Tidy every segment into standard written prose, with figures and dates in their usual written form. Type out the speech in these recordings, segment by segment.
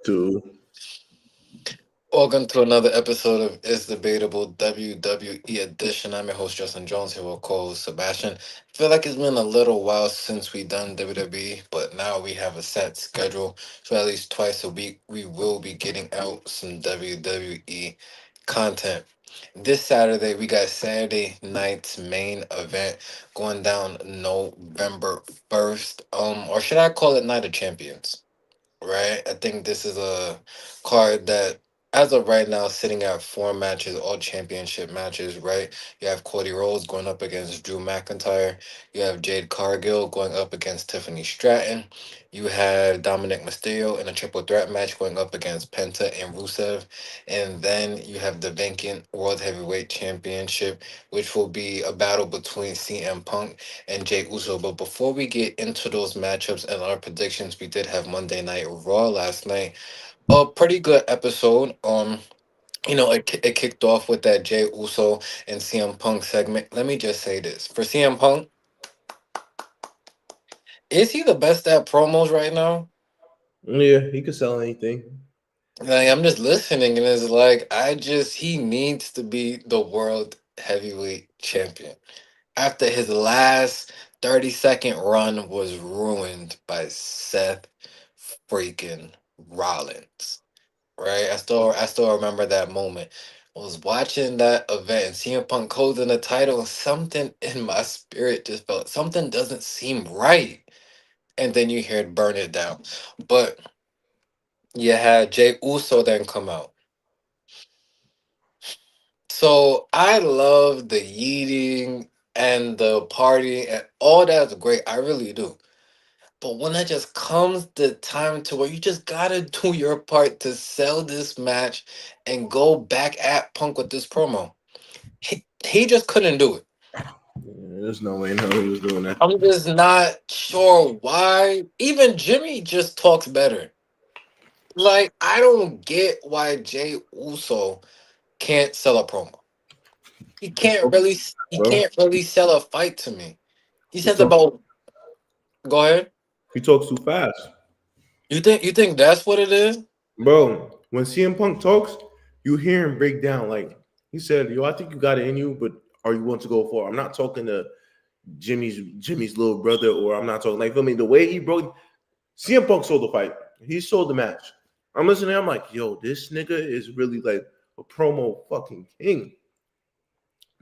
To Welcome to another episode of It's Debatable WWE edition. I'm your host Justin Jones here with co-host Sebastian. I feel like it's been a little while since we done WWE, but now we have a set schedule. So at least twice a week we will be getting out some WWE content. This Saturday we got Saturday night's main event going down November 1st. Or should I call it Night of Champions? Right? I think this is a card that, as of right now, sitting at four matches, all championship matches, right? You have Cody Rhodes going up against Drew McIntyre. You have Jade Cargill going up against Tiffany Stratton. You have Dominic Mysterio in a triple threat match going up against Penta and Rusev. And then you have the vacant World Heavyweight Championship, which will be a battle between CM Punk and Jay Uso. But before we get into those matchups and our predictions, we did have Monday Night Raw last night. A pretty good episode. It kicked off with that Jay Uso and CM Punk segment. Let me just say this. For CM Punk, is he the best at promos right now? yeah, he could sell anything. Like, I'm just listening and it's like he needs to be the world heavyweight champion. After his last 30-second run was ruined by Seth freaking Rollins. Right? I still remember that moment. I was watching that event and CM Punk holding the title, and something in my spirit just felt something doesn't seem right. And then you hear it burn it down. But you had Jay Uso then come out. So I love the eating and the party and all that's great. I really do. But when it just comes the time to where you just gotta do your part to sell this match and go back at Punk with this promo, he just couldn't do it. Yeah, there's no way no he was doing that. I'm just not sure why. Even Jimmy just talks better. Like, I don't get why Jay Uso can't sell a promo. He talks, He bro. can't really sell a fight to me. He He says talks. about go ahead. He talks too fast, You think that's what it is? bro. When CM Punk talks, you hear him break down. Like he said, "Yo, I think you got it in you, but are you willing to go for it?" I'm not talking to Jimmy's little brother, or I'm not talking like feel me. The way he broke CM Punk sold the fight. He sold the match. I'm listening. I'm like, yo, this nigga is really like a promo fucking king.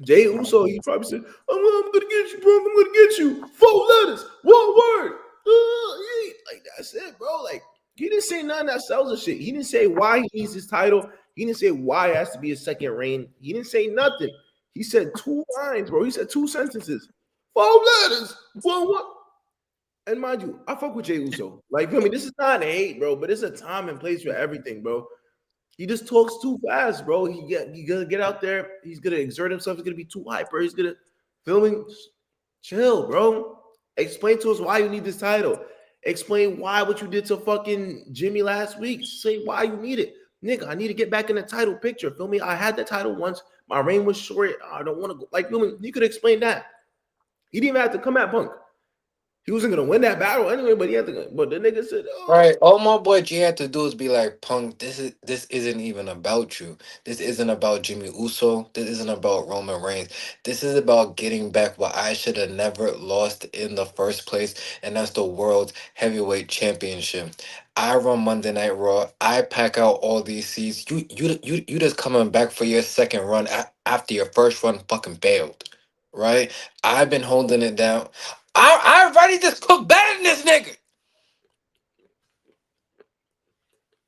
Jay Uso, he probably said, I'm gonna get you, bro. I'm gonna get you. Four letters, one word. Yeah. Like that's it, bro. Like he didn't say nothing that sells a shit. He didn't say why he needs his title. He didn't say why it has to be his second reign. He didn't say nothing. He said two lines, bro. He said two sentences. Four letters, one word. And mind you, I fuck with Jay Uso. Like, feel me? This is not hate, bro, but it's a time and place for everything, bro. He just talks too fast, bro. He gonna get out there. He's gonna exert himself. He's gonna be too hyper. He's gonna filming. Chill, bro. Explain to us why you need this title. Explain why what you did to fucking Jimmy last week. Say why you need it, nigga. I need to get back in the title picture. Feel me? I had the title once. My reign was short. I don't want to go. Like, feel me? You could explain that. He didn't even have to come at Punk. He wasn't gonna win that battle anyway, but he had to. But the nigga said, "Oh, Right. All my boy G had to do is be like, Punk, this isn't even about you. This isn't about Jimmy Uso. This isn't about Roman Reigns. This is about getting back what I should have never lost in the first place, and that's the World Heavyweight Championship. I run Monday Night Raw. I pack out all these seats. You just coming back for your second run after your first run fucking failed. Right? I've been holding it down. I already just cooked better than this nigga.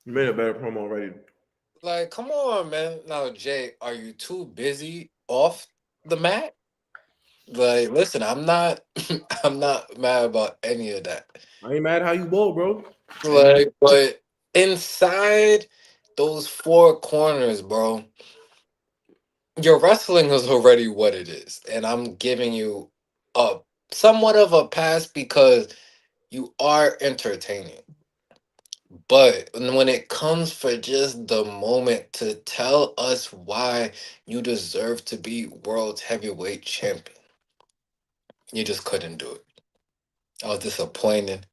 you made a better promo already." Like, come on, man. Now, Jay, are you too busy off the mat? Like, listen, I'm not I'm not mad about any of that. I ain't mad how you bold, bro. Ain't mad. Like, but inside those four corners, bro, your wrestling is already what it is. And I'm giving you a somewhat of a pass because you are entertaining. But when it comes for just the moment to tell us why you deserve to be world heavyweight champion, you just couldn't do it. I was disappointed.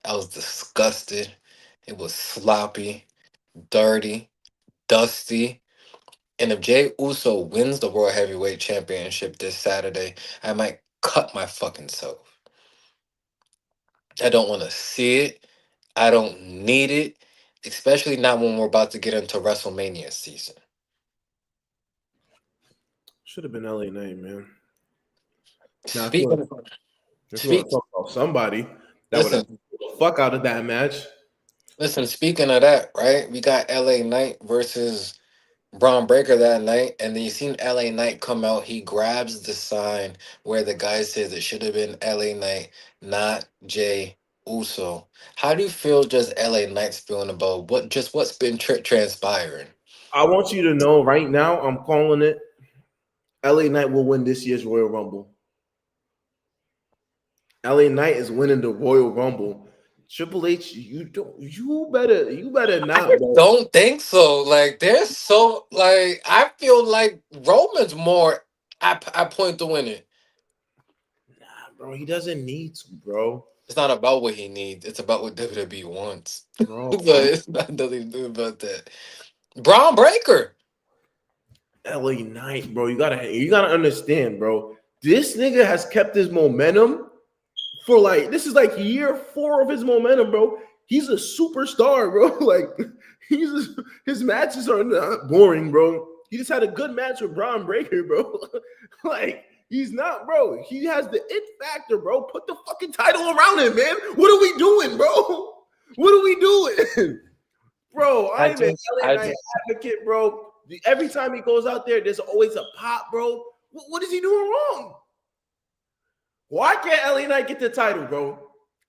I was disgusted. It was sloppy. dirty, dusty. And if Jay Uso wins the World Heavyweight Championship this Saturday, I might cut my fucking self. I don't want to see it. I don't need it, especially not when we're about to get into WrestleMania season. Should have been LA Knight, man. Now, Speaking, if you want speak, to talk about somebody that would have listen, the fuck out of that match, listen. Speaking of that, right? We got LA Knight versus Braun Breaker that night, and then you seen LA Knight come out. He grabs the sign where the guy says it should have been LA Knight, not Jay Uso. How do you feel? Just LA Knight's feeling about what's been transpiring? I want you to know right now, I'm calling it. LA Knight will win this year's Royal Rumble. LA Knight is winning the Royal Rumble. Triple H, you better I not, bro. don't think so. Like, there's so like I feel like Roman's more. I point to winning. Nah, bro, he doesn't need to, bro. It's not about what he needs. It's about what WWE wants. So Bro, it's not nothing to do about that. Braun Breaker. LA Knight, bro. You gotta understand, bro. This nigga has kept his momentum for like this is like year 4 of his momentum, bro. He's a superstar, bro. Like his matches are not boring, bro. He just had a good match with Braun Breaker, bro. Like he's not, bro. He has the it factor, bro. Put the fucking title around him, man. What are we doing, bro? What are we doing? Bro, I I'm an just, LA I Knight just, advocate, bro. Every time he goes out there, there's always a pop, bro. What is he doing wrong? Why can't LA Knight get the title, bro?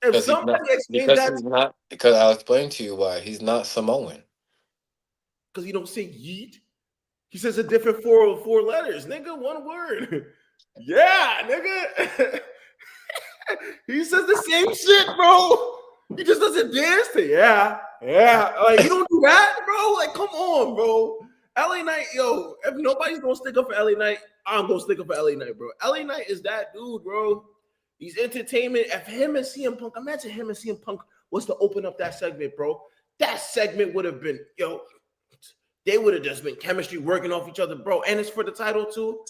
If because he's somebody not, explains because that, he's not, because I'll explain to you why he's not Samoan. because he don't say yeet, he says a different four letters, nigga. One word. Yeah, nigga. He says the same shit, bro. He just doesn't dance to yeah. Like you don't do that, bro. Like, come on, bro. LA Knight, yo. If nobody's gonna stick up for LA Knight, I'm gonna stick up for LA Knight, bro. LA Knight is that dude, bro. He's entertainment. If him and CM Punk, imagine him and CM Punk was to open up that segment, bro. That segment would have been, yo, they would have just been chemistry working off each other, bro. And it's for the title too.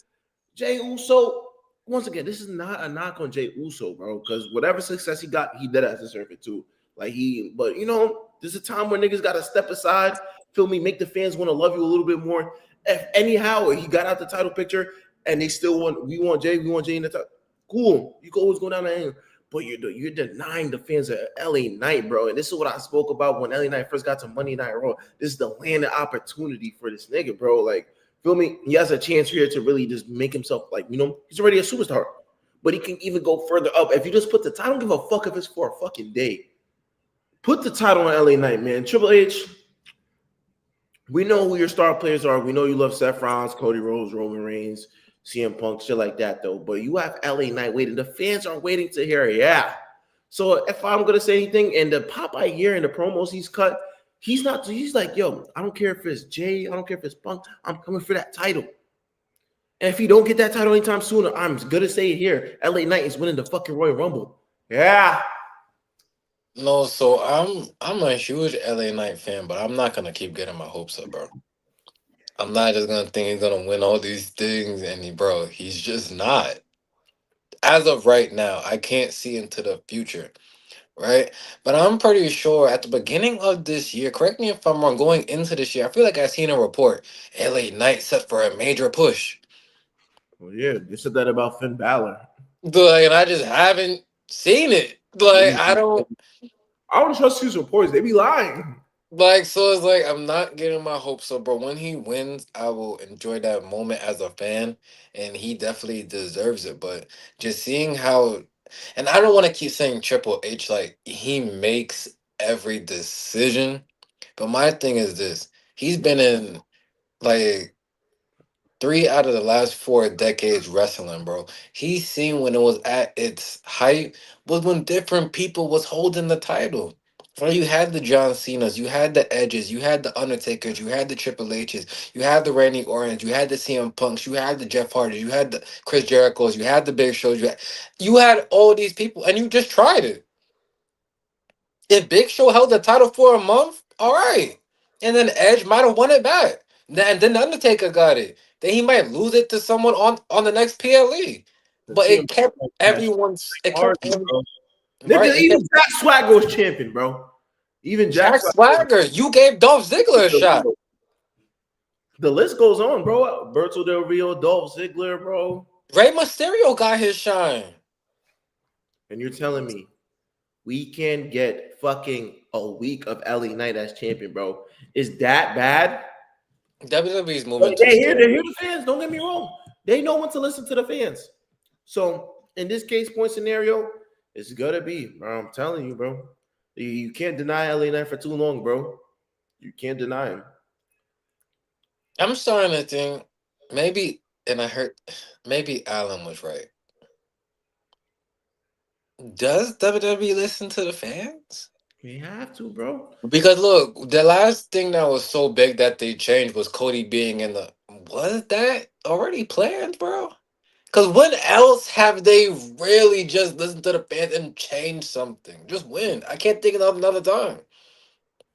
Jay Uso, once again, this is not a knock on Jay Uso, bro, because whatever success he got, he did as deserve it too. But there's a time where niggas got to step aside, feel me, make the fans want to love you a little bit more. If anyhow he got out the title picture and they still want Jay in the title, cool. You can always go down the end. But you're denying the fans of LA Knight, bro. And this is what I spoke about when LA Knight first got to Monday Night Raw. This is the landed opportunity for this nigga, bro. Like, feel me? He has a chance here to really just make himself like, he's already a superstar. But he can even go further up. If you just put I don't give a fuck if it's for a fucking day. Put the title on LA Knight, man. Triple H, we know who your star players are. We know you love Seth Rollins, Cody Rhodes, Roman Reigns, CM Punk, shit like that, though. But you have LA Knight waiting. The fans are waiting to hear, yeah. So if I'm gonna say anything, and the pop I hear in the promos he's cut, he's like, yo, I don't care if it's Jay, I don't care if it's Punk, I'm coming for that title. And if he don't get that title anytime sooner, I'm gonna say it here. LA Knight is winning the fucking Royal Rumble. Yeah. No, so I'm a huge LA Knight fan, but I'm not gonna keep getting my hopes up, bro. I'm not just gonna think he's gonna win all these things, and bro, he's just not. As of right now, I can't see into the future, right? But I'm pretty sure at the beginning of this year, correct me if I'm wrong, going into this year, I feel like I seen a report. LA Knight set for a major push. Well, yeah, they said that about Finn Balor. Like, and I just haven't seen it. Like, I don't. I don't trust these reports. They be lying. Like, so it's like I'm not getting my hopes up, but when he wins, I will enjoy that moment as a fan, and he definitely deserves it. But just seeing how, and I don't want to keep saying Triple H, like he makes every decision, but my thing is this: he's been in like 3 out of the last 4 decades wrestling, bro. He's seen when it was at its height was when different people was holding the title. Well, you had the John Cena's, you had the Edges, you had the Undertakers, you had the Triple H's, you had the Randy Ortons, you had the CM Punks, you had the Jeff Hardys, you had the Chris Jericho's, you had the Big Shows, you had all these people, and you just tried it. If Big Show held the title for a month, all right. and then Edge might have won it back. And then the Undertaker got it. Then he might lose it to someone on the next PLE. The But CM it Punk kept match everyone's. It kept Hardy, bro. right. Nigga, It even kept Jack Swagger was champion, bro. Even Jack Jack Swagger. Swagger. You gave Dolph Ziggler a shot. The list goes on, bro. Berto Del Rio, Dolph Ziggler, bro. Rey Mysterio got his shine. And you're telling me we can get fucking a week of LA Knight as champion, bro? Is that bad? WWE's But moving too slow. they hear the fans. Don't get me wrong. They know when to listen to the fans. So in this case point scenario, it's gonna be, bro. I'm telling you, bro. You can't deny LA Knight for too long, bro. You can't deny him. I'm starting to think maybe, and I heard maybe Alan was right. Does WWE listen to the fans? You have to, bro. Because look, the last thing that was so big that they changed was Cody being in the. Was that already planned, bro? Because when else have they really just listened to the fans and changed something? Just when? I can't think of another time.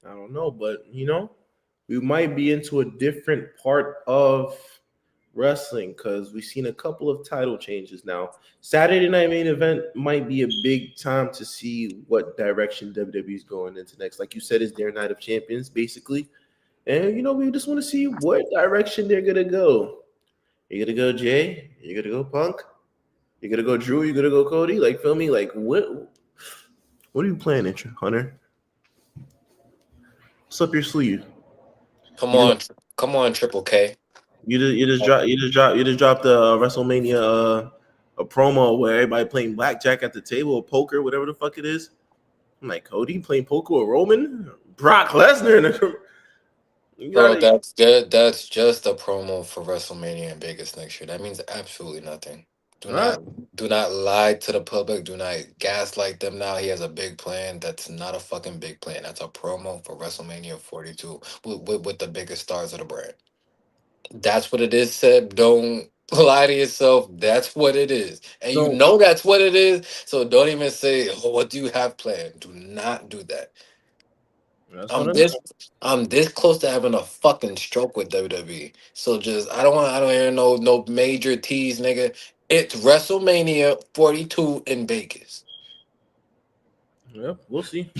I don't know, but we might be into a different part of wrestling because we've seen a couple of title changes now. Saturday Night Main Event might be a big time to see what direction WWE is going into next. Like you said, it's their night of champions, basically. And we just want to see what direction they're gonna go. You gonna go Jay? You gonna go Punk? You gonna go Drew? You gonna go Cody? Like, feel me? Like, what are you planning, Hunter? What's up your sleeve? Come You on, come on, Triple K. you just dropped the WrestleMania a promo where everybody playing blackjack at the table or poker, whatever the fuck it is. I'm like, Cody playing poker with Roman, Brock Lesnar. You Bro, gotta that's good. That's just a promo for WrestleMania in Vegas next year. That means absolutely nothing. Do all right. not do not lie to the public. Do not gaslight them now. He has a big plan. That's not a fucking big plan. That's a promo for WrestleMania 42 with the biggest stars of the brand. That's what it is, Seb. Don't lie to yourself. That's what it is. And you So know that's what it is. So don't even say, oh, what do you have planned? Do not do that. that's what I'm I'm this I'm this close to having a fucking stroke with WWE. So just I don't hear no major tease, nigga. It's WrestleMania 42 in Vegas. Yeah, we'll see.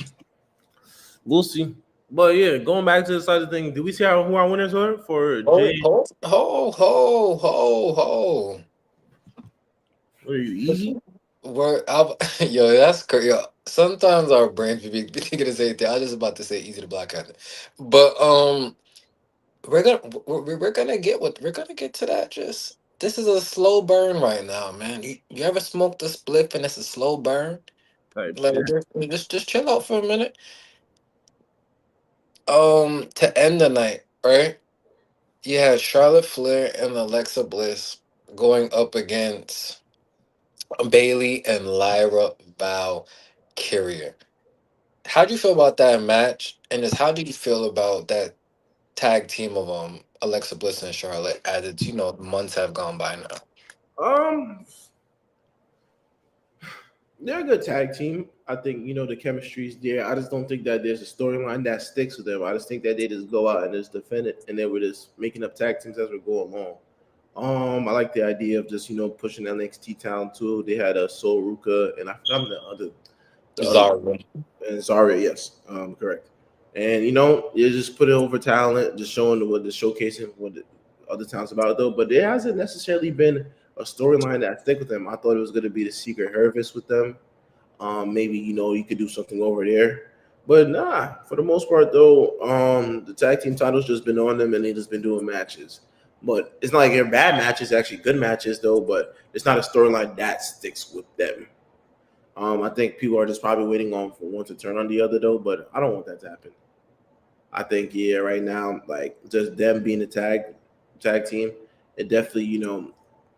We'll see. But yeah, going back to the side of the thing, did we see who our winners were for Ho Jay? ho ho ho ho ho. What are you easy? Yo, that's crazy. Yo, sometimes our brains be thinking the same thing. I was just about to say easy to block out. But we're gonna get what we're gonna get to that. Just this is a slow burn right now, man. You ever smoked a spliff and it's a slow burn? Type Like shit. just chill out for a minute. To end the night, right? You had Charlotte Flair and Alexa Bliss going up against Bailey and Lyra Valkyria. How do you feel about that match? And just how do you feel about that tag team of Alexa Bliss and Charlotte as it's months have gone by now? Um, they're a good tag team. I think the chemistry's there. I just don't think that there's a storyline that sticks with them. I just think that they just go out and just defend it, and then we're just making up tag teams as we go along. I like the idea of just pushing NXT town too. They had a Sol Ruka, and I forgot the other Bizarre. and Zarya, yes, correct. And you just put it over talent, just showing what the showcasing what the other talents about though. But there hasn't necessarily been a storyline that stick with them. I thought it was going to be the Secret Service with them. Maybe you could do something over there, but nah. For the most part, though, the tag team titles just been on them, and they just been doing matches. But it's not like they're bad matches; actually good matches, though. But it's not a storyline that sticks with them. I think people are just probably waiting on for one to turn on the other, though. But I don't want that to happen. I think right now, like just them being a tag team, it definitely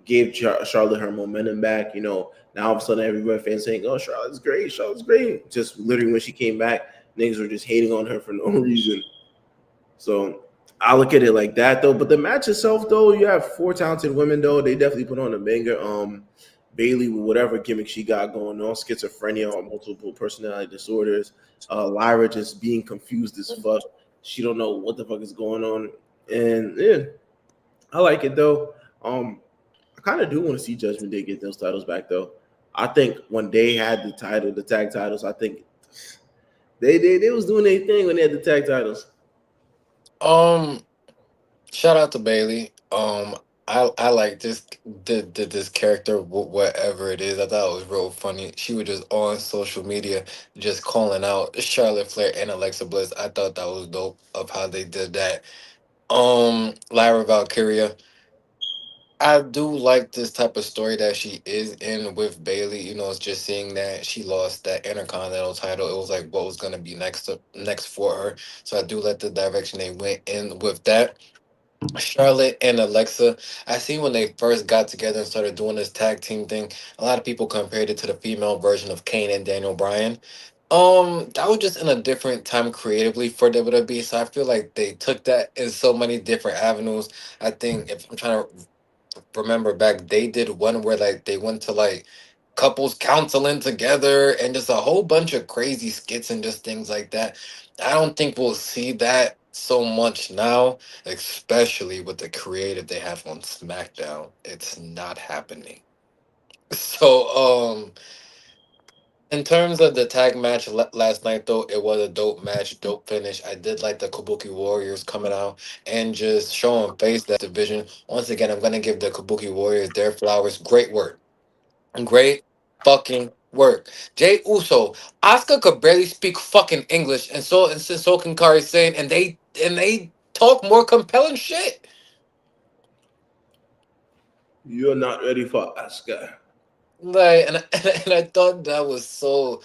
gave Charlotte her momentum back. Now all of a sudden everybody fans saying, "Oh, Charlotte's great, Charlotte's great." Just literally when she came back, niggas were just hating on her for no reason. So I look at it like that though. But the match itself though, you have four talented women though. They definitely put on a banger. Bailey with whatever gimmick she got going on, schizophrenia or multiple personality disorders. Lyra just being confused as fuck. She don't know what the fuck is going on, and yeah, I like it though. I kind of do want to see Judgment Day get those titles back though. I think when they had the title, the tag titles, I think they was doing their thing when they had the tag titles. Um, Shout out to Bailey. I like this character, whatever it is. I thought it was real funny. She was just on social media, just calling out Charlotte Flair and Alexa Bliss. I thought that was dope of how they did that. Lyra Valkyria. I do like this type of story that she is in with Bailey. You know, it's just seeing that she lost that Intercontinental title. It was like what was gonna be next for her. So I do like the direction they went in with that. Charlotte and Alexa, I see when they first got together and started doing this tag team thing, a lot of people compared it to the female version of Kane and Daniel Bryan. That was just in a different time creatively for WWE, so I feel like they took that in so many different avenues. I think if I'm trying to remember back, they did one where like they went to like couples counseling together and just a whole bunch of crazy skits and just things like that. I don't think we'll see that so much now, especially with the creative they have on SmackDown. It's not happening. So, in terms of the tag match last night, though, it was a dope match, dope finish. I did like the Kabuki Warriors coming out and just showing face that division. Once again, I'm gonna give the Kabuki Warriors their flowers. Great work, great fucking work. Jay Uso, Asuka could barely speak fucking English, and so can Kari Sane, and they talk more compelling shit. You're not ready for Asuka. Like, and I thought that was so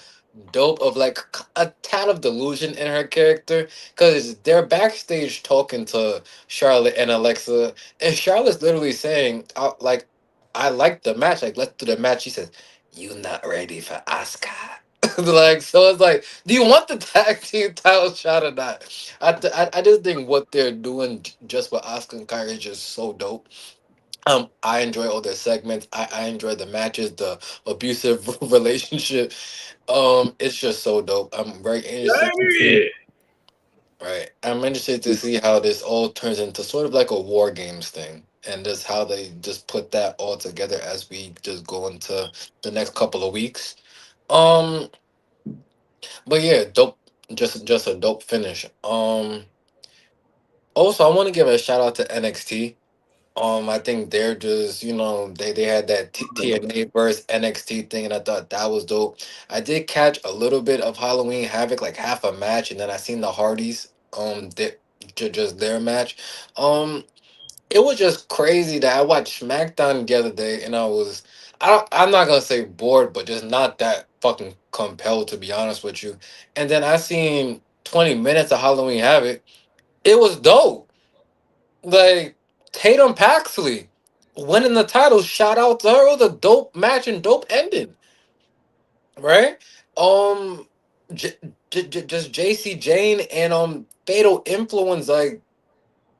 dope of like a tad of delusion in her character because they're backstage talking to Charlotte and Alexa, and Charlotte's literally saying, like, I like the match, like, let's do the match. She says, "You not ready for Asuka." Like, so it's like, do you want the tag team title shot or not? I just think what they're doing just with Asuka and Kyrie is just so dope. I enjoy all their segments. I enjoy the matches, the abusive relationship. It's just so dope. I'm very interested to see. Yeah. Right, I'm interested to see how this all turns into sort of like a war games thing, and just how they just put that all together as we just go into the next couple of weeks. Um, but yeah, dope. Just a dope finish. Also, I want to give a shout out to NXT. I think they're just, they had that TNA versus NXT thing, and I thought that was dope. I did catch a little bit of Halloween Havoc, like half a match, and then I seen the Hardys, just their match. Um, it was just crazy that I watched SmackDown the other day, and I'm not gonna say bored, but just not that fucking compelled to be honest with you. And then I seen 20 minutes of Halloween Havoc. It was dope. Like Tatum Paxley winning the title. Shout out to her. It was a dope match and dope ending, right? Um, just JC Jane and Fatal Influence, like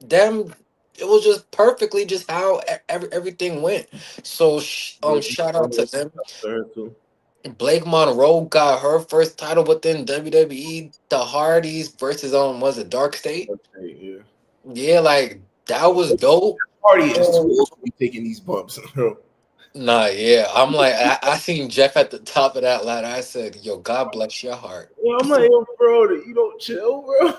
them. It was just perfectly just how everything went. So shout out to them. Her too. Blake Monroe got her first title within WWE. The Hardys versus was it Dark State? Okay, yeah. Yeah, like that was dope. Party is too old to be taking these bumps, bro. Nah, yeah. I'm like, I seen Jeff at the top of that ladder. I said, yo, God bless your heart. Yeah, I'm like, yo, bro, you don't chill, bro.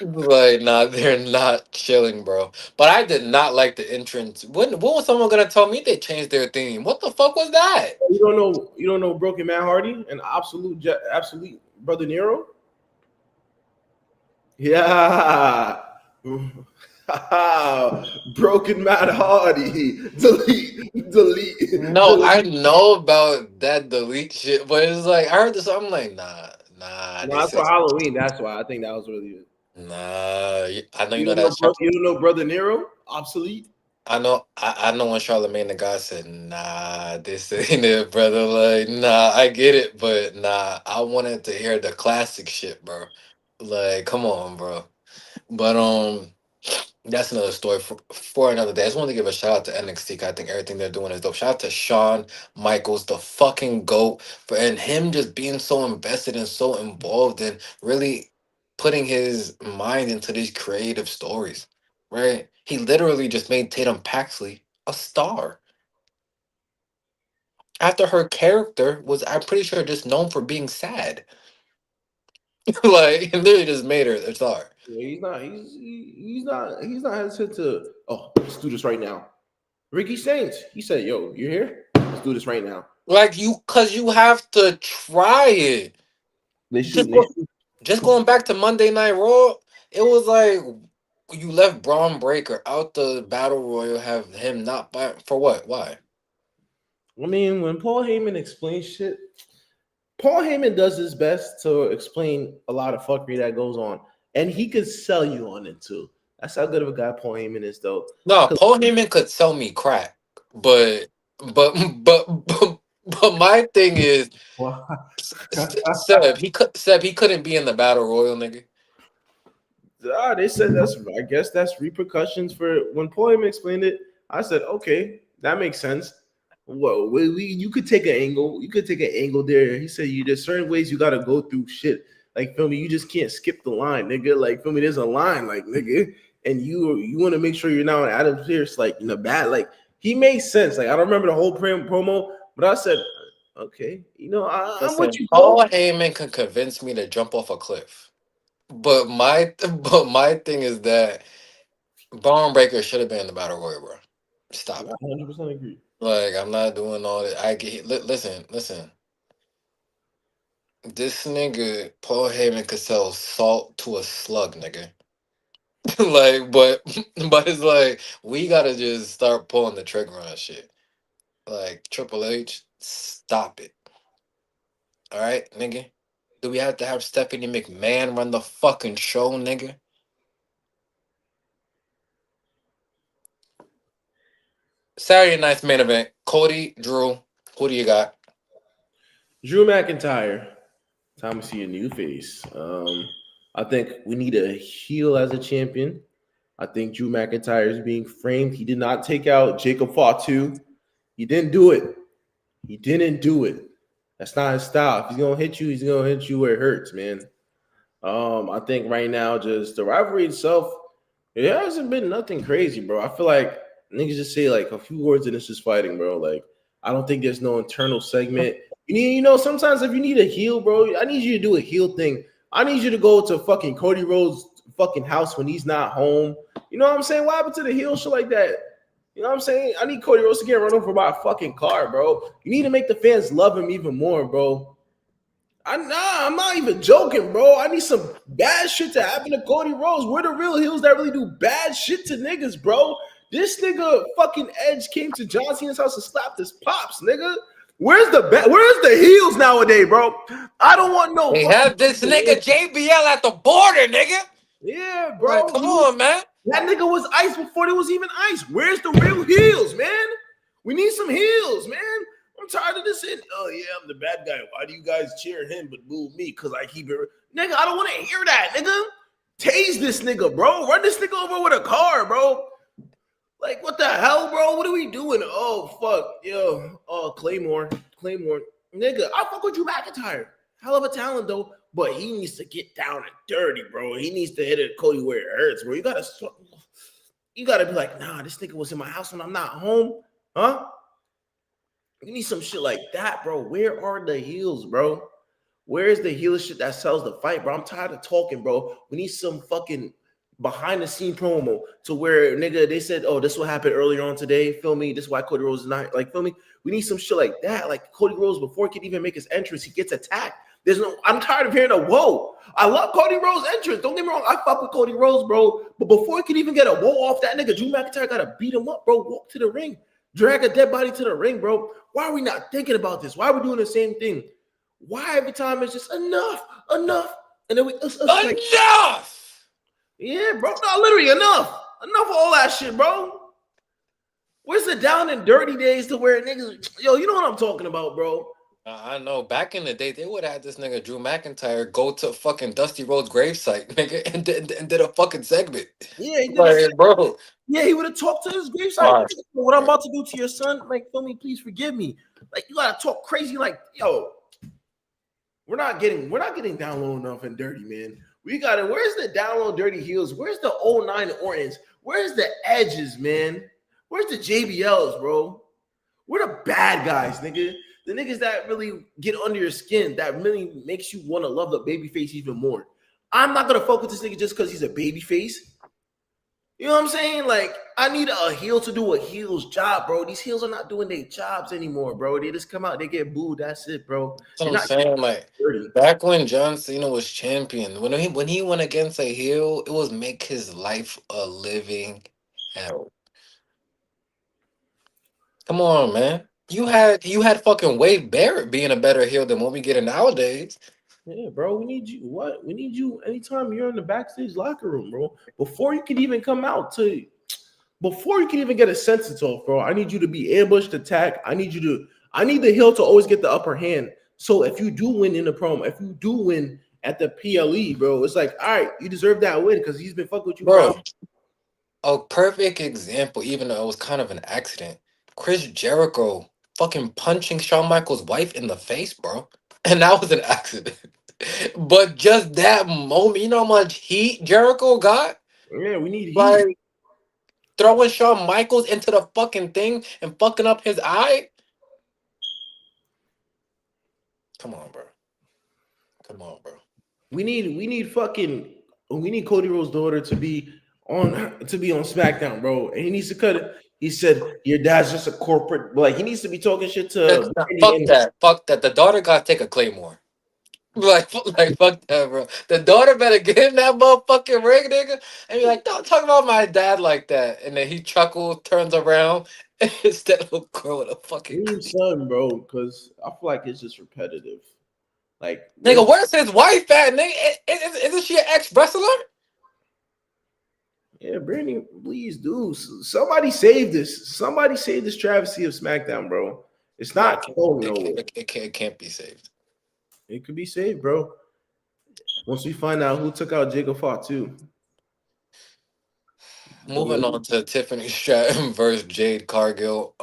Like, nah, they're not chilling, bro. But I did not like the entrance. When was someone gonna tell me they changed their theme? What the fuck was that? You don't know Broken Matt Hardy and absolute brother Nero. Yeah. Broken Matt Hardy. No, I Delete. know about that delete shit, but it's like I heard this. I'm like, nah, No, that's this for is Halloween. That's why I think that was really it. nah. I know you know that. You don't know brother Nero? Obsolete. I know when Charlemagne the God said, nah, this ain't it, brother. Like, nah, I get it, but nah, I wanted to hear the classic shit, bro. Like, come on, bro. But that's another story for another day. I just want to give a shout out to NXT. 'Cause I think everything they're doing is dope. Shout out to Shawn Michaels, the fucking GOAT, and him just being so invested and so involved and really. putting his mind into these creative stories, right? He literally just made Tatum Paxley a star. After her character was, I'm pretty sure, just known for being sad. Like, he literally just made her a star. Yeah, he's not hesitant to. Oh, let's do this right now. Ricky Saints. He said, "Yo, you here? Let's do this right now." Like you, cause you have to try it. They Just shooting. They go, shoot. just going back to Monday Night Raw, it was like you left Braun Breaker out the battle royal, have him not buy for what? Why? I mean, when Paul Heyman explains shit, Paul Heyman does his best to explain a lot of fuckery that goes on, and he could sell you on it too. That's how good of a guy Paul Heyman is, though. No, 'Cause- Paul Heyman could sell me crack, but but my thing is, Seb, he couldn't be in the battle royal, nigga. They said that's. I guess that's repercussions for when Paul Heyman explained it. I said, okay, that makes sense. Well, you could take an angle. You could take an angle there. He said, there's certain ways you got to go through shit. Like, feel me, you just can't skip the line, nigga. Like, feel me, there's a line, like, nigga, and you want to make sure you're not on Adam Pearce, like, in the bad. Like, he made sense. Like, I don't remember the whole promo, but I said, okay, I'm with Listen, you, bro. Paul Heyman can convince me to jump off a cliff, but my thing is that Braun Breaker should have been in the battle royal, bro. I Stop it. 100% agree. Like, I'm not doing all that. I get listen. This nigga Paul Heyman could sell salt to a slug, nigga. Like, but it's like we gotta just start pulling the trigger on shit. Like Triple H, stop it. All right, nigga. Do we have to have Stephanie McMahon run the fucking show, nigga? Saturday night's main event: Cody, Drew. Who do you got? Drew McIntyre. Time to see a new face. I think we need a heel as a champion. I think Drew McIntyre is being framed. He did not take out Jacob Fatu. He didn't do it. He didn't do it. That's not his style. If he's gonna hit you, he's gonna hit you where it hurts, man. I think right now, just the rivalry itself, it hasn't been nothing crazy, bro. I feel like niggas just say like a few words and it's just fighting, bro. Like, I don't think there's no internal segment. Sometimes if you need a heel, bro, I need you to do a heel thing. I need you to go to fucking Cody Rhodes' fucking house when he's not home. You know what I'm saying? What happened to the heel shit like that? You know what I'm saying? I need Cody Rhodes to get run over by a fucking car, bro. You need to make the fans love him even more, bro. I'm not even joking, bro. I need some bad shit to happen to Cody Rhodes. We're the real heels that really do bad shit to niggas, bro. This nigga fucking Edge came to John Cena's house and slapped his pops, nigga. Where's the heels nowadays, bro? I don't want no They fucking. have this nigga JBL at the border, nigga. Yeah, Like, bro. come on, man. That nigga was ice before there was even ice. Where's the real heels, man? We need some heels, man. I'm tired of this. Oh yeah, I'm the bad guy. Why do you guys cheer him but boo me? Because I keep it. Nigga, I don't want to hear that, nigga. Tase this nigga, bro. Run this nigga over with a car, bro. Like, what the hell, bro? What are we doing? Oh, fuck. Yo. Oh, Claymore. Nigga, I fuck with Drew McIntyre. Hell of a talent, though. But he needs to get down and dirty, bro. He needs to hit it Cody where it hurts, bro. You gotta be like, nah, this nigga was in my house when I'm not home. Huh? You need some shit like that, bro. Where are the heels, bro? Where is the heel shit that sells the fight, bro? I'm tired of talking, bro. We need some fucking behind the scene promo to where nigga they said, oh, this will happen earlier on today. Feel me? This is why Cody Rhodes is not like feel me. We need some shit like that. Like Cody Rhodes before he can even make his entrance, he gets attacked. I'm tired of hearing a whoa. I love Cody Rhodes' entrance. Don't get me wrong. I fuck with Cody Rhodes, bro. But before he could even get a whoa off that nigga, Drew McIntyre gotta beat him up, bro. Walk to the ring, drag a dead body to the ring, bro. Why are we not thinking about this? Why are we doing the same thing? Why every time it's just enough, and then it's like Enough. yeah, bro. No, literally enough of all that shit, bro. Where's the down and dirty days to where niggas, yo, you know what I'm talking about, bro? I know. Back in the day, they would have had this nigga Drew McIntyre go to fucking Dusty Rhodes' gravesite, nigga, and did a fucking segment. Yeah, he did. Like, bro. Yeah, he would have talked to his gravesite. All right. What I'm about to do to your son, like, feel me, please forgive me. Like, you gotta talk crazy, like, yo, we're not getting down low enough and dirty, man. We got it. Where's the download dirty heels? Where's the '09 Ortons? Where's the edges, man? Where's the JBLs, bro? We're the bad guys, nigga. The niggas that really get under your skin, that really makes you want to love the baby face even more. I'm not gonna fuck with this nigga just because he's a baby face. You know what I'm saying? Like, I need a heel to do a heel's job, bro. These heels are not doing their jobs anymore, bro. They just come out, they get booed. That's it, bro. That's what You're I'm not saying. Like dirty. back when John Cena was champion, when he went against a heel, it was make his life a living hell. Come on, man. You had fucking Wade Barrett being a better heel than what we get nowadays. Yeah, bro. We need you. What? We need you anytime you're in the backstage locker room, bro. Before you can even come out to, before you can even get a sentence off, bro. I need you to be ambushed, attack. I need the heel to always get the upper hand. So if you do win in the promo, if you do win at the PLE, bro, it's like, all right, you deserve that win because he's been fucking with you for how. Bro, a perfect example, even though it was kind of an accident. Chris Jericho fucking punching Shawn Michaels' wife in the face, bro. And that was an accident. But just that moment, you know how much heat Jericho got? Yeah, we need heat. Like throwing Shawn Michaels into the fucking thing and fucking up his eye? Come on, bro. Come on, bro. We need Cody Rhodes' daughter to be on SmackDown, bro. And he needs to cut it. He said your dad's just a corporate, like he needs to be talking shit to Nah, Brandy fuck and that. Fuck that. The daughter gotta take a claymore. Like, fuck that, bro. The daughter better get in that motherfucking ring, nigga, and be like, "Don't talk about my dad like that." And then he chuckles, turns around, and it's that little girl with a fucking leave son, bro, because I feel like it's just repetitive. Like, nigga. where's Where's his wife at, nigga? Isn't she an ex wrestler? yeah, Brandy, please do somebody save this. Somebody save this travesty of SmackDown, bro. It's Bro, not going nowhere. it can't be saved. It could be saved, bro. Once we find out who took out Jacob Fott too. Moving on to Tiffany Stratton versus Jade Cargill.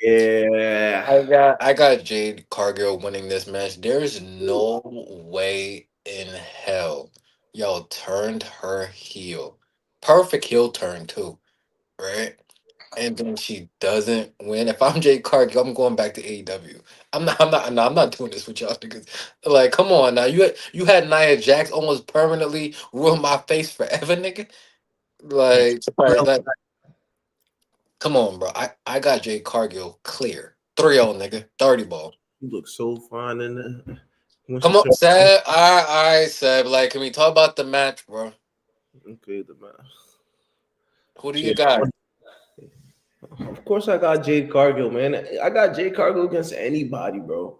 Yeah. I got Jade Cargill winning this match. There's no way in hell y'all turned her heel. Perfect heel turn too, right? And then she doesn't win. If I'm Jade Cargill, I'm going back to AEW. I'm not doing this with y'all niggas. Like, come on now. You had Nia Jax almost permanently ruin my face forever, nigga. Like, come on, bro. I got Jade Cargill clear. 3-0, nigga. 30 ball. You look so fine in there. When she Come on, turned, Seb. All right, Seb. Like, can we talk about the match, bro? okay, the man. Who do you Shit. got? Of course, I got Jade Cargill, man. I got Jade Cargill against anybody, bro.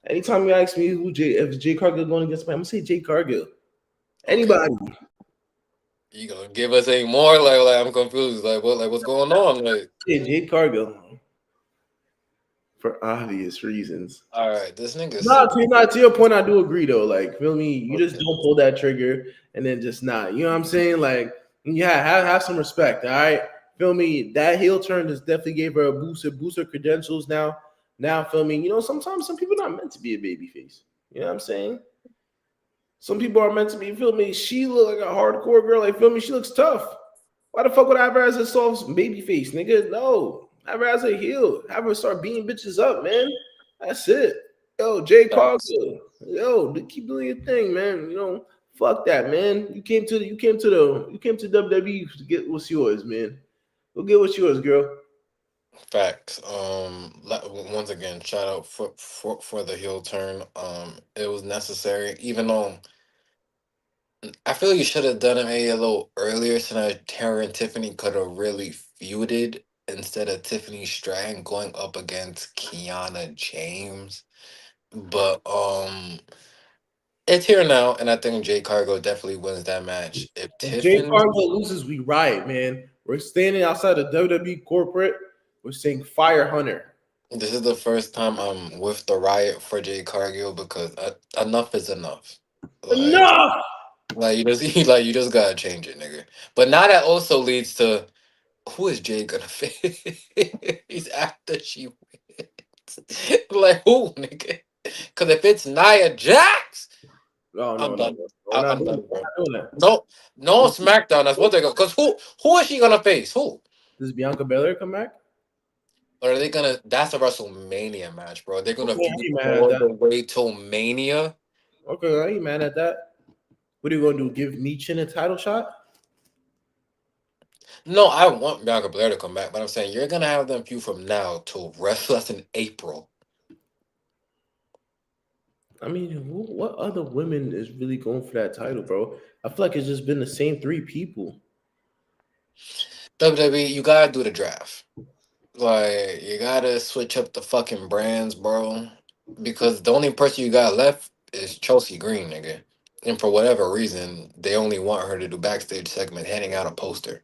Anytime you ask me if Jade Cargill going against me, I'm gonna say Jade Cargill. Okay. Anybody. You gonna give us any more? Like I'm confused. What's going on? Like, Yeah, Jade Cargill for obvious reasons. all right, this nigga Not said, to, not to your point, I do agree though. Like, feel me? You just okay, don't pull that trigger and then just not. You know what I'm saying? Like, yeah, have some respect. All right, feel me? That heel turn just definitely gave her a boost her credentials. Now, feel me? You know, sometimes some people not meant to be a baby face. You know what I'm saying? Some people are meant to be. Feel me? She look like a hardcore girl. Like, feel me? She looks tough. Why the fuck would I have her as a soft baby face, nigga? No, have her as a heel. Have her start beating bitches up, man. That's it. Yo, Jay facts, Cargill. Yo, keep doing your thing, man. You know, fuck that, man. You came to WWE to get what's yours, man. Go get what's yours, girl. facts. Once again, shout out for the heel turn. It was necessary, even though I feel you should have done it maybe a little earlier, so that Tara and Tiffany could have really feuded instead of Tiffany Stratton going up against Kiana James. But it's here now, and I think Jay Cargo definitely wins that match. If If Jay Tiffany, Cargill loses, we riot, man. We're standing outside of WWE corporate. We're saying fire Hunter. this is the first time I'm with the riot for Jay Cargill because enough is enough. Like, Enough. like you just like you just gotta change it, nigga. But now that also leads to who is Jay gonna fit? He's after she wins. Like who, nigga? Because if it's Nia Jax. No, I'm no, no, done. no. We're not I'm doing, done, we're bro. not doing that. No, no SmackDown. That's what they're going. Because who is she gonna face? Who? Does Bianca Belair come back? Or are they gonna? That's a WrestleMania match, bro. They're gonna Okay, I feud ain't mad at all that. the way till Mania. Okay, I ain't mad at that. What are you gonna do? Give Meechin a title shot? No, I want Bianca Blair to come back, but I'm saying you're gonna have them feud from now till wrestle us in April. I mean, what other women is really going for that title, bro? I feel like it's just been the same three people. WWE, you gotta do the draft. Like you gotta switch up the fucking brands, bro. Because the only person you got left is Chelsea Green, nigga. And for whatever reason, they only want her to do backstage segment, handing out a poster.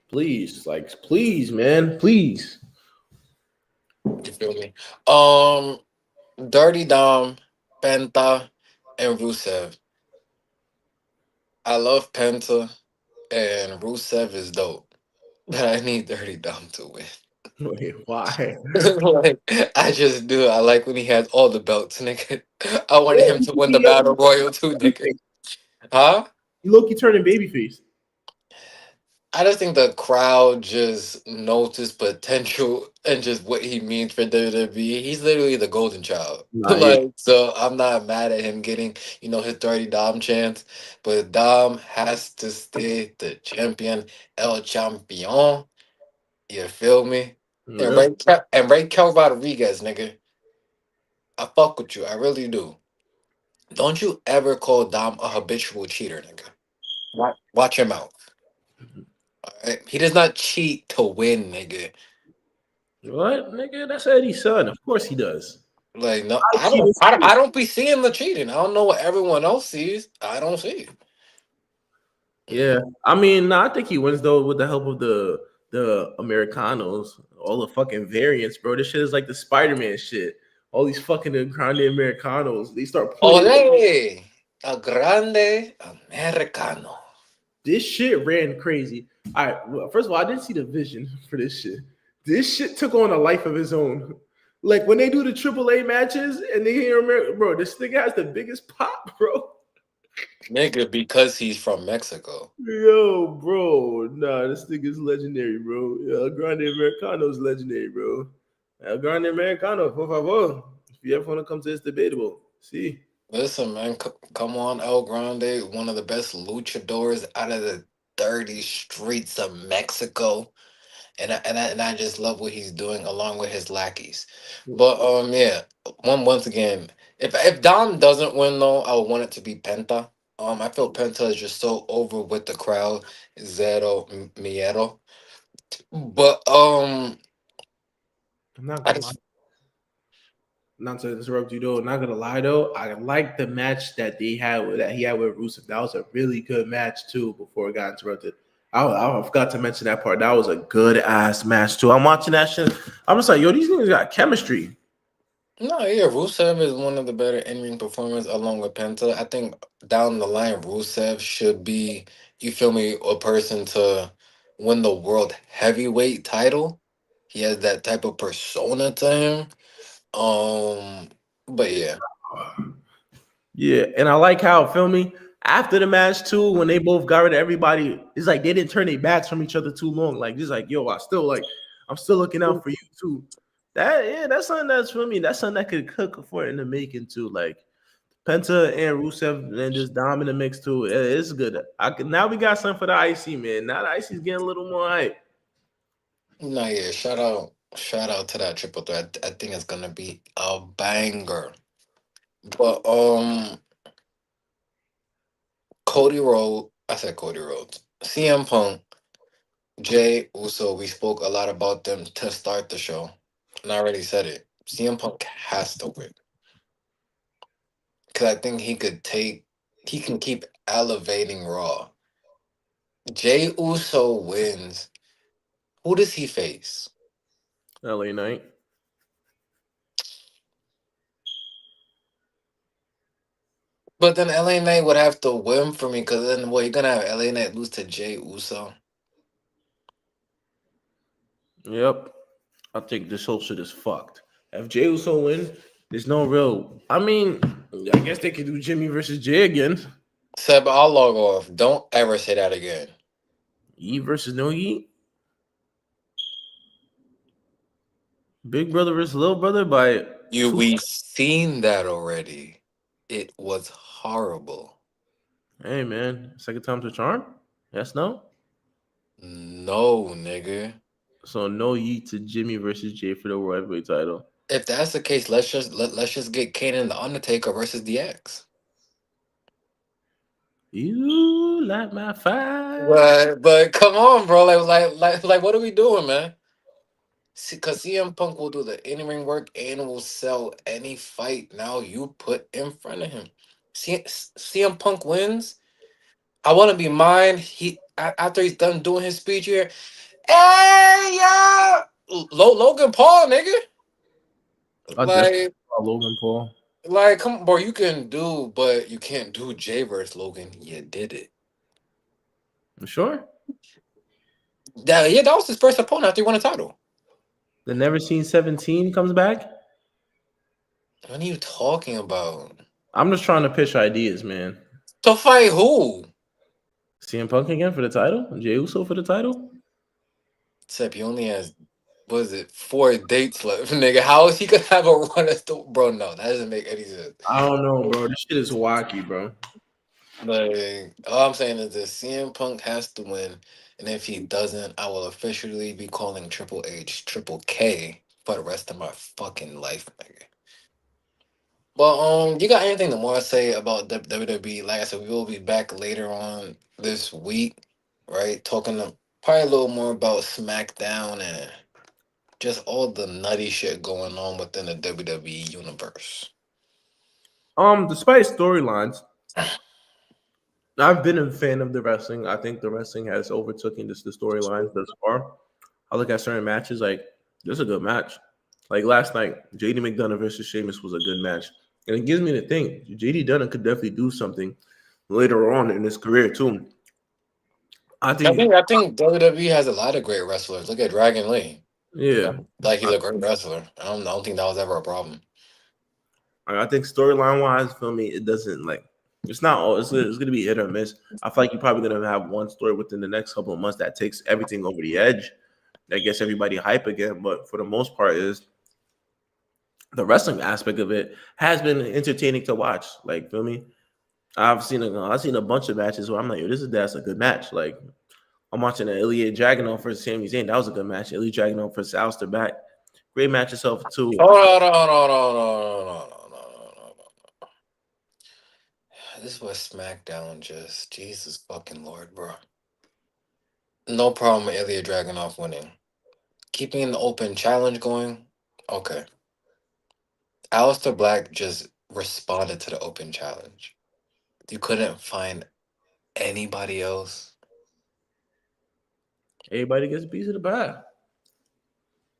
Please, like, please, man, please. You feel me? Um, Dirty Dom, Penta, and Rusev. I love Penta, and Rusev is dope, but I need Dirty Dom to win. Wait, why? Like, I just do. I like when he has all the belts, nigga. I wanted Yeah, him to win the battle royal too, nigga. Huh? he Loki turning babyface. I just think the crowd just noticed potential and just what he means for WWE. He's literally the golden child. Nah, yeah, Like, so I'm not mad at him getting, his dirty Dom chance, but Dom has to stay the champion, El Champion. You feel me? And yep. Raquel Rodriguez, nigga. I fuck with you. I really do. Don't you ever call Dom a habitual cheater, nigga. Watch your mouth. Alright? He does not cheat to win, nigga. What, nigga? That's Eddie's son. Of course he does. Like no, I cheat his kid. I don't be seeing the cheating. I don't know what everyone else sees. I don't see it. Yeah, I mean, nah, I think he wins though with the help of the Americanos, all the fucking variants, bro. This shit is like the Spider-Man shit. All these fucking Grande Americanos, they start pointing. Ole, a grande americano. This shit ran crazy. All right, well, first of all, I didn't see the vision for this shit. This shit took on a life of its own. Like when they do the AAA matches and they hear America, bro, this nigga has the biggest pop, bro. Nigga, because he's from Mexico. Yo, bro, nah, this nigga's legendary, bro. El Grande Americano is legendary, bro. El Grande Americano, por favor. If you ever want to come to this debatable, see. Listen, man, come on, El Grande, one of the best luchadors out of the dirty streets of Mexico. And I just love what he's doing along with his lackeys. But yeah, once again, if Dom doesn't win though, I would want it to be Penta. I feel Penta is just so over with the crowd, zero miedo. But I'm not I gonna lie. just Not to interrupt you though, not gonna lie though, I like the match that he had with Rusev. That was a really good match too. Before it got interrupted, I forgot to mention that part. That was a good ass match too. I'm watching that shit. I'm just like, yo, these niggas got chemistry. no, yeah, Rusev is one of the better in-ring performers along with Penta. I think down the line, Rusev should be, you feel me, a person to win the world heavyweight title. He has that type of persona to him. Um, but yeah, Yeah, and I like how feel me after the match too, when they both got rid of everybody, it's like they didn't turn their backs from each other too long. Like just like, yo, I'm still looking out for you too. That's something that's for me. That's something that could cook for it in the making too. Like Penta and Rusev and just Dom in the mix too. It's good. Now we got something for the IC, man. Now the IC's getting a little more hype. no, yeah. Shout out to that triple threat. I think it's gonna be a banger. But I said Cody Rhodes, CM Punk, Jay Uso. We spoke a lot about them to start the show, and I already said it. CM Punk has to win because I think he can keep elevating Raw. Jay Uso wins. Who does he face? LA Knight. But then LA Knight would have to win for me because then you're gonna have LA Knight lose to Jay Uso. Yep. I think this whole shit is fucked. If Jey Uso win, There's no real. I mean, I guess they could do Jimmy versus Jay again. Seb, I'll log off. Don't ever say that again. Yi versus no Yi. Big brother versus little brother by two. We seen that already. It was horrible. Hey man, second time's a charm. Yes, no. No, nigga. So no Yi to Jimmy versus Jay for the world heavyweight title. If that's the case, let's just get Kane and the Undertaker versus DX. You light my fire. But come on, bro. Like, what are we doing, man? Because CM Punk will do the in ring work and will sell any fight now you put in front of him. CM Punk wins. I want to be mine. After he's done doing his speech here. Hey, yeah, Logan Paul, nigga. I definitely Like, Logan Paul. come on, bro. You can do, but you can't do Jay versus Logan. You did it. You sure? That was his first opponent after he won a title. The Never Seen 17 comes back. What are you talking about? I'm just trying to pitch ideas, man. To fight who? CM Punk again for the title? Jey Uso for the title? Except he only has, what is it, 4 dates left, nigga. How is he gonna have a run as the bro? No, that doesn't make any sense. I don't know, bro. This shit is wacky, bro. Like, all I'm saying is this: CM Punk has to win, and if he doesn't, I will officially be calling Triple H Triple K for the rest of my fucking life, nigga. But you got anything to more to say about WWE? Like I said, we will be back later on this week, right? Talking probably a little more about SmackDown and just all the nutty shit going on within the WWE universe. Despite storylines, I've been a fan of the wrestling. I think the wrestling has overtaken the storylines thus far. I look at certain matches like this is a good match. Like last night, JD McDonough versus Sheamus was a good match. And it gives me to think JD Dunn could definitely do something later on in his career too. I think I think WWE has a lot of great wrestlers. Look at Dragon Lee. yeah. Like he's a great wrestler. I don't think that was ever a problem. I think storyline wise, feel me, it doesn't like it's not all it's gonna be hit or miss. I feel like you're probably gonna have one story within the next couple of months that takes everything over the edge, that gets everybody hype again. But for the most part, is the wrestling aspect of it has been entertaining to watch. Like, feel me? I've seen a bunch of matches where I'm like, yo, that's a good match. Like, I'm watching an Ilya Dragunov versus Sami Zayn. That was a good match. Ilya Dragunov versus Aleister Black. Great match itself too. Hold on, hold on, hold on, hold on, hold on, hold on, hold on. This was SmackDown. Just Jesus fucking Lord, bro. No problem with Ilya Dragunov winning. Keeping the open challenge going. Okay. Aleister Black just responded to the open challenge. You couldn't find anybody else. Everybody gets a piece of the pie.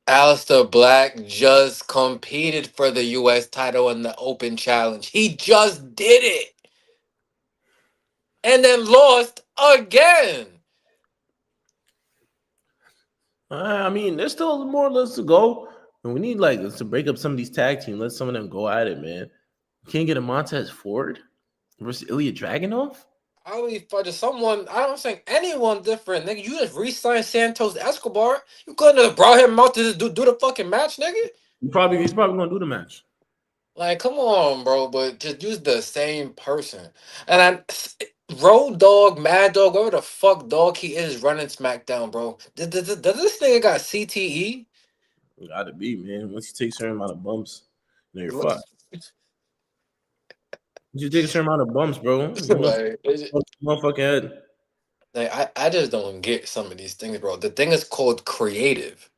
Aleister Black just competed for the US title in the open challenge. He just did it. And then lost again. I mean, there's still more or less to go. And we need like to break up some of these tag teams. Let some of them go at it, man. Can't get a Montez Ford versus Ilya Dragunov. I would for just someone, I don't think anyone different, nigga. You just re-signed Santos Escobar. You couldn't have brought him out to just do the fucking match, nigga. He's probably gonna do the match. Like, come on, bro, but just use the same person. And Road Dog, Mad Dog, whatever the fuck dog he is running SmackDown, bro. Does this nigga got CTE? Gotta be, man. Once you take a certain amount of bumps, you're fucked. Once you take a certain amount of bumps, bro, like, motherfucking head. I just don't get some of these things, bro. The thing is called creative.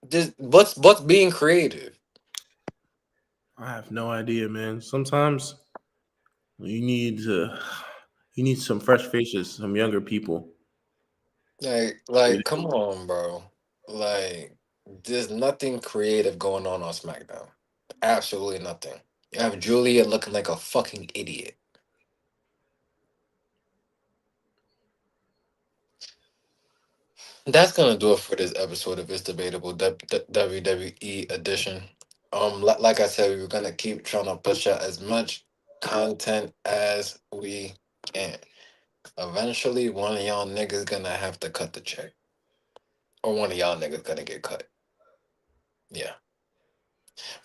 This what's being creative? I have no idea, man. Sometimes you need to, you need some fresh faces, some younger people. Like, come on, bro. Like, there's nothing creative going on SmackDown. Absolutely nothing. You have Julia looking like a fucking idiot. That's gonna do it for this episode of It's Debatable WWE edition. Like I said, we were gonna keep trying to push out as much content as we can. Eventually, one of y'all niggas gonna have to cut the check, or one of y'all niggas gonna get cut. Yeah.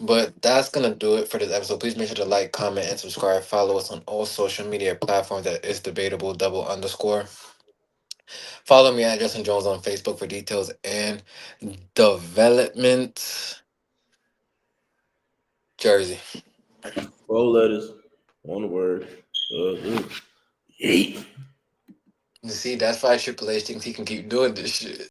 But that's gonna do it for this episode. Please make sure to like, comment, and subscribe. Follow us on all social media platforms that is debatable double underscore. Follow me at Justin Jones on Facebook for details and development. Jersey. 4 letters, one word. Yeet. You see, that's why Triple H thinks he can keep doing this shit.